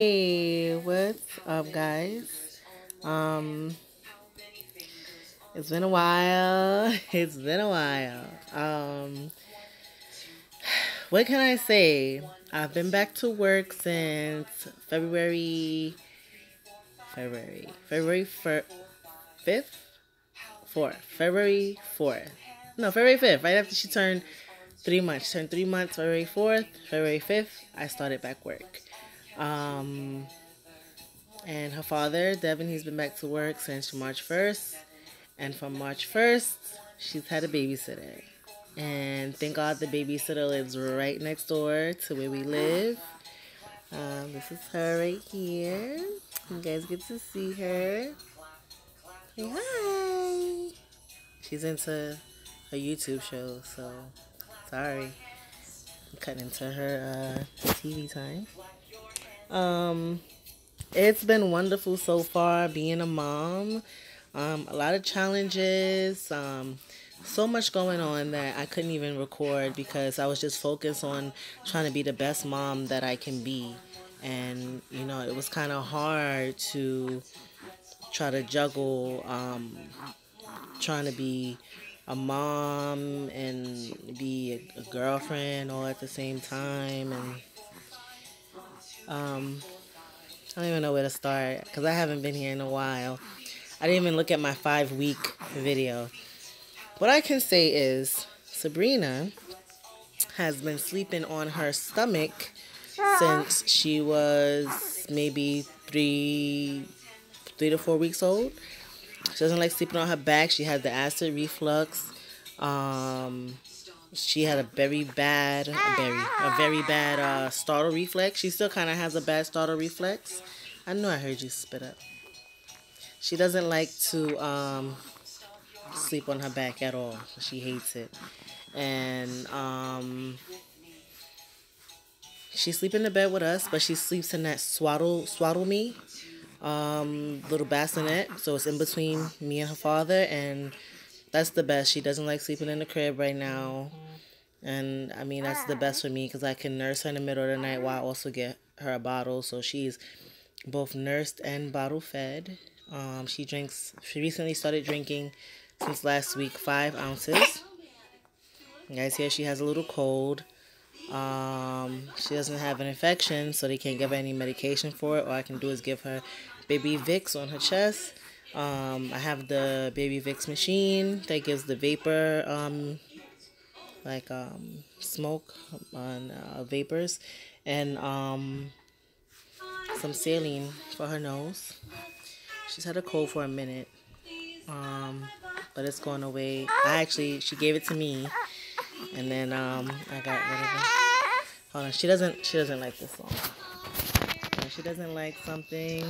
Hey, what's up, guys? Um, it's been a while. It's been a while. What can I say? I've been back to work since February 5th, 4th, February 4th. No, February 5th, right after she turned 3 months. She turned 3 months, February 4th, February 5th, I started back work. Um, and her father, Devin, he's been back to work since March 1st. And from March 1st, she's had a babysitter. And thank God the babysitter lives right next door to where we live. This is her right here. You guys get to see her. Say hi. She's into her YouTube show, so sorry. I'm cutting into her TV time. Um, it's been wonderful so far being a mom. A lot of challenges. So much going on that I couldn't even record because I was just focused on trying to be the best mom that I can be. And, it was kind of hard to try to juggle trying to be a mom and be a girlfriend all at the same time. And I don't even know where to start because I haven't been here in a while. I didn't even look at my 5-week video. What I can say is Sabrina has been sleeping on her stomach since she was maybe three to 4 weeks old. She doesn't like sleeping on her back. She has the acid reflux. She had a very bad startle reflex. She still kind of has a bad startle reflex. I know I heard you spit up. She doesn't like to sleep on her back at all. She hates it. And she sleeps in the bed with us, but she sleeps in that swaddle me little bassinet. So it's in between me and her father, and that's the best. She doesn't like sleeping in the crib right now. And I mean, that's the best for me because I can nurse her in the middle of the night while I also get her a bottle. So she's both nursed and bottle fed. She recently started drinking since last week 5 ounces. You guys hear she has a little cold. She doesn't have an infection, so they can't give her any medication for it. All I can do is give her baby Vicks on her chest. I have the baby Vicks machine that gives the vapor, smoke on vapors, and some saline for her nose. She's had a cold for a minute, but it's going away. She gave it to me, and then I got rid of it. Hold on, she doesn't like this song. When she doesn't like something,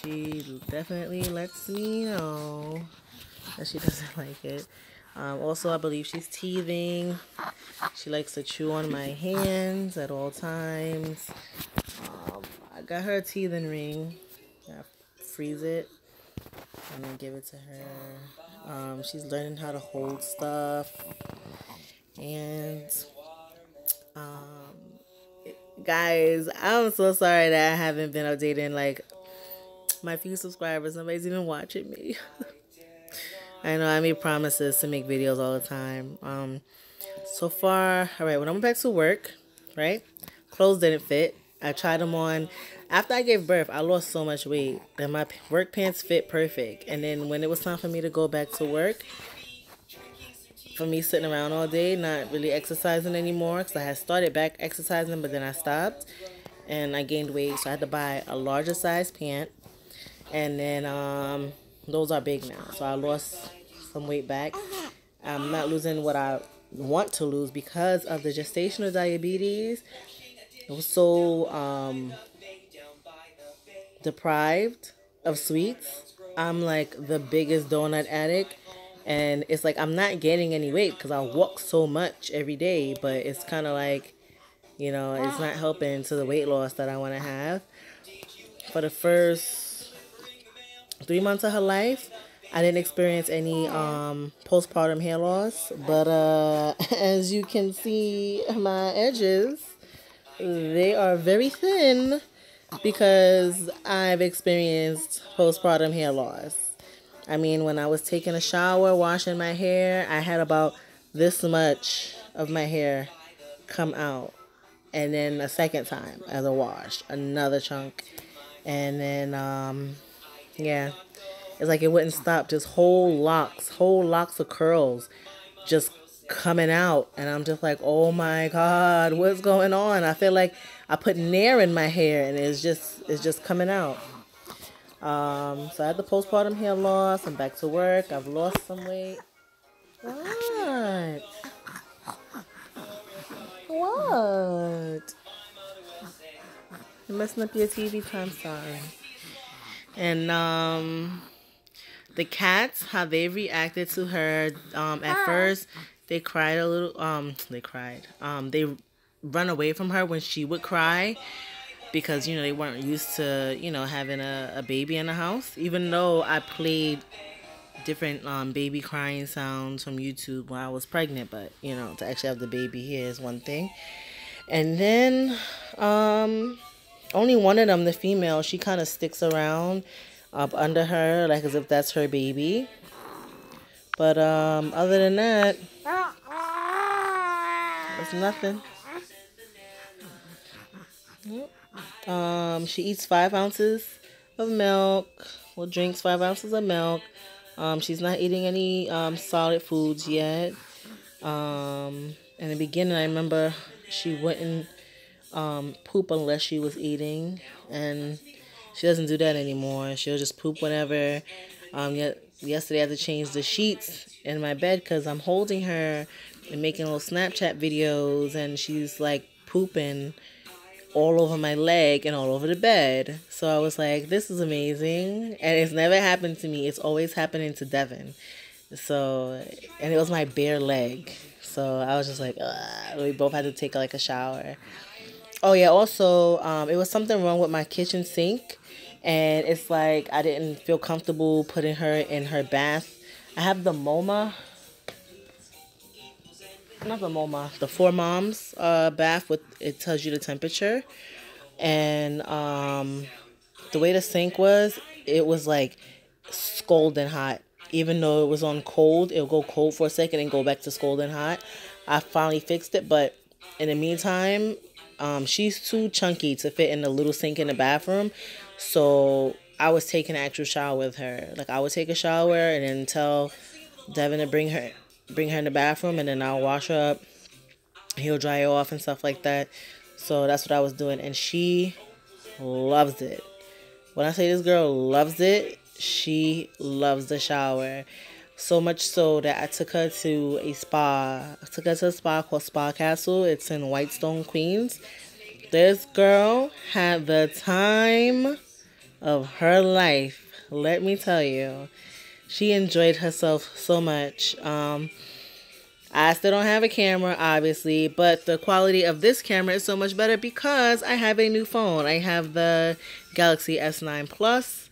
she definitely lets me know that she doesn't like it. Also, I believe she's teething. She likes to chew on my hands at all times. I got her a teething ring. I freeze it and then give it to her. She's learning how to hold stuff. And guys, I'm so sorry that I haven't been updating like my few subscribers. Nobody's even watching me. I know I made promises to make videos all the time. So far, all right, when I went back to work, right, clothes didn't fit. I tried them on. After I gave birth, I lost so much weight that my work pants fit perfect. And then when it was time for me to go back to work, for me sitting around all day, not really exercising anymore, because I had started back exercising, but then I stopped and I gained weight. So I had to buy a larger size pant. And then those are big now. So I lost some weight back. I'm not losing what I want to lose because of the gestational diabetes. I was so deprived of sweets. I'm like the biggest donut addict. And it's like I'm not gaining any weight because I walk so much every day. But it's kind of like, it's not helping to the weight loss that I want to have. For the first 3 months of her life, I didn't experience any postpartum hair loss, but as you can see, my edges, they are very thin. because I've experienced postpartum hair loss. I mean, when I was taking a shower, washing my hair, I had about this much of my hair come out. And then a second time as a wash, another chunk. And then, yeah, it's like it wouldn't stop. Just whole locks of curls just coming out. And I'm just like, oh my God, what's going on? I feel like I put Nair in my hair and it's just coming out. So I had the postpartum hair loss. I'm back to work. I've lost some weight. What? What? You're messing up your TV time, sorry. And the cats, how they reacted to her. At first, they cried a little. They cried. They run away from her when she would cry because they weren't used to having a baby in the house. Even though I played different baby crying sounds from YouTube when I was pregnant, but to actually have the baby here is one thing. And then only one of them, the female, she kind of sticks around up under her like as if that's her baby. But other than that, it's nothing. She eats 5 ounces of milk. Well, drinks 5 ounces of milk. She's not eating any solid foods yet. In the beginning, I remember she wouldn't poop unless she was eating, and she doesn't do that anymore. She'll just poop whenever. Yesterday I had to change the sheets in my bed because I'm holding her and making little Snapchat videos, and she's like pooping all over my leg and all over the bed. So I was like, this is amazing. And it's never happened to me. It's always happening to Devin. So, and it was my bare leg. So I was just like, ugh. We both had to take like a shower. Oh yeah, also, it was something wrong with my kitchen sink. And it's like I didn't feel comfortable putting her in her bath. I have the MoMA. Not the MoMA, the Four Moms bath with it tells you the temperature, and the way the sink was, it was like scalding hot. Even though it was on cold, it'll go cold for a second and go back to scalding hot. I finally fixed it, but in the meantime, she's too chunky to fit in the little sink in the bathroom, so I was taking an actual shower with her. Like I would take a shower and then tell Devin to bring her in the bathroom, and then I'll wash her up. He'll dry her off and stuff like that. So that's what I was doing, and she loves it. When I say this girl loves it, she loves the shower. So much so that I took her to a spa. I took her to a spa called Spa Castle. It's in Whitestone, Queens. This girl had the time of her life. Let me tell you. She enjoyed herself so much. I still don't have a camera, obviously, but the quality of this camera is so much better because I have a new phone. I have the Galaxy S9 Plus,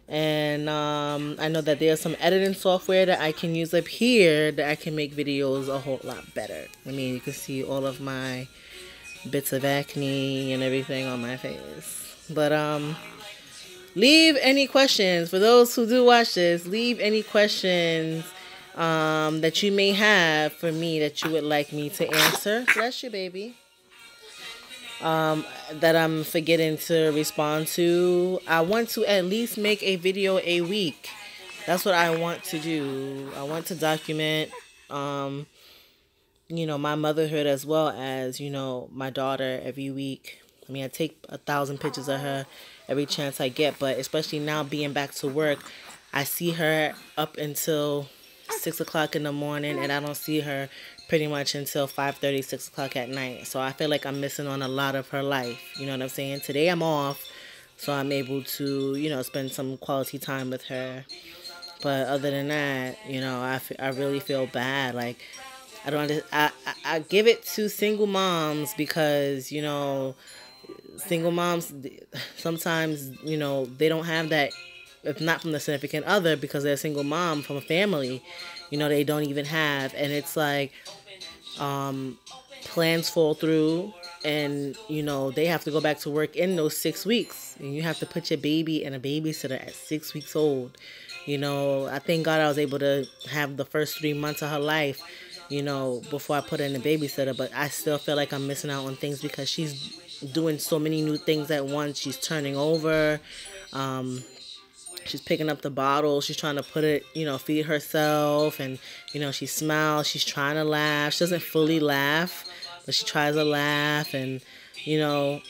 and I know that there's some editing software that I can use up here that I can make videos a whole lot better. I mean, you can see all of my bits of acne and everything on my face. But leave any questions. For those who do watch this, leave any questions that you may have for me that you would like me to answer. Bless you, baby. That I'm forgetting to respond to. I want to at least make a video a week. That's what I want to do. I want to document, my motherhood as well as, my daughter every week. I mean, I take 1,000 pictures of her every chance I get, but especially now being back to work, I see her up until 6 o'clock in the morning, and I don't see her pretty much until 5:30, 6 o'clock at night. So I feel like I'm missing on a lot of her life. You know what I'm saying? Today I'm off, so I'm able to, spend some quality time with her. But other than that, I really feel bad. Like, I give it to single moms because, single moms, sometimes, they don't have that, if not from the significant other, because they're a single mom from a family, they don't even have. And it's like, plans fall through, and you know they have to go back to work in those 6 weeks, and you have to put your baby in a babysitter at 6 weeks old. You know, I thank God I was able to have the first 3 months of her life, you know, before I put her in the babysitter. But I still feel like I'm missing out on things because she's doing so many new things at once. She's turning over. Um, she's picking up the bottle. She's trying to put it, you know, feed herself. And, you know, she smiles. She's trying to laugh. She doesn't fully laugh, but she tries to laugh. And, you know,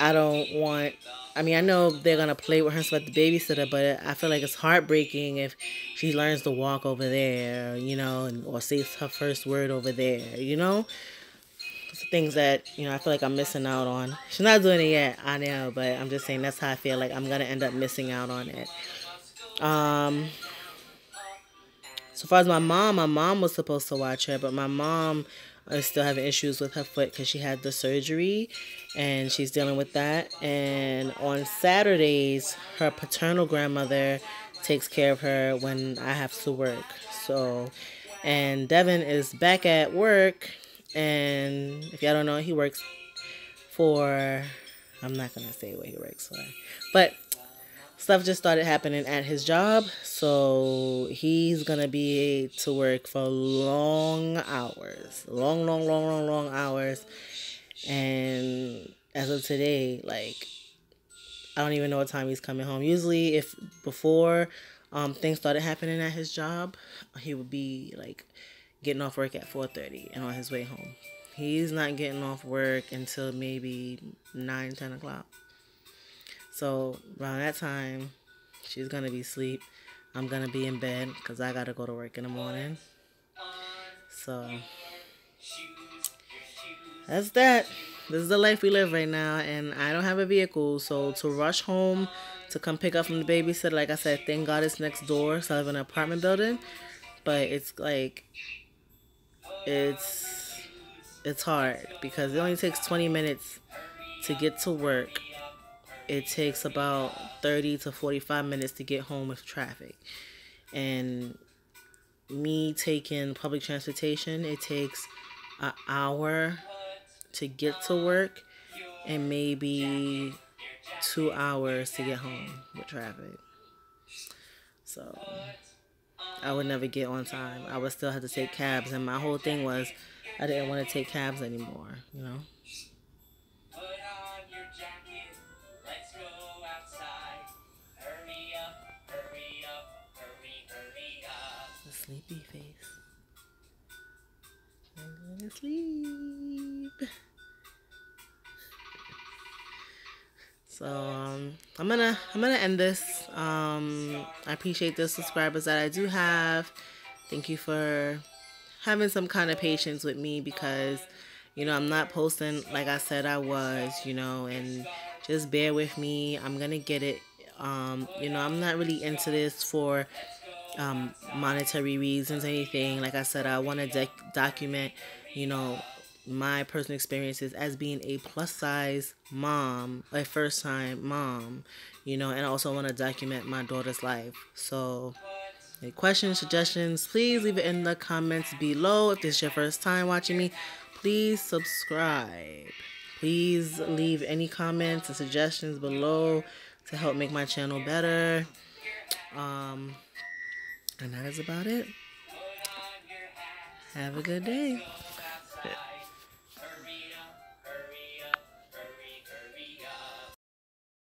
I don't want... I mean, I know they're going to play with her stuff at the babysitter, but I feel like it's heartbreaking if she learns to walk over there, you know, or says her first word over there, you know? It's things that, you know, I feel like I'm missing out on. She's not doing it yet, I know, but I'm just saying that's how I feel like I'm going to end up missing out on it. So far as my mom was supposed to watch her, but my mom is still having issues with her foot because she had the surgery, and she's dealing with that. And on Saturdays, her paternal grandmother takes care of her when I have to work. So, and Devin is back at work, and if y'all don't know, he works for... I'm not going to say what he works for, but stuff just started happening at his job, so he's gonna be to work for long hours, long hours. And as of today, like, I don't even know what time he's coming home. Usually, if before things started happening at his job, he would be like getting off work at 4:30 and on his way home. He's not getting off work until maybe 9-10 o'clock. So around that time, she's going to be asleep. I'm going to be in bed because I got to go to work in the morning. So that's that. This is the life we live right now, and I don't have a vehicle. So to rush home to come pick up from the babysitter, like I said, thank God it's next door. So I live in an apartment building. But it's like, it's hard because it only takes 20 minutes to get to work. It takes about 30 to 45 minutes to get home with traffic. And me taking public transportation, it takes an hour to get to work and maybe 2 hours to get home with traffic. So I would never get on time. I would still have to take cabs. And my whole thing was I didn't want to take cabs anymore, you know? Sleepy face. I'm gonna sleep. So I'm gonna end this. I appreciate the subscribers that I do have. Thank you for having some kind of patience with me because, you know, I'm not posting like I said I was, you know, and just bear with me. I'm gonna get it. You know, I'm not really into this for monetary reasons, anything. Like I said, I want to document, you know, my personal experiences as being a plus size mom, a first time mom, you know, and I also want to document my daughter's life. So any questions, suggestions, please leave it in the comments below. If this is your first time watching me, please subscribe. Please leave any comments and suggestions below to help make my channel better. And that is about it. Have a good day.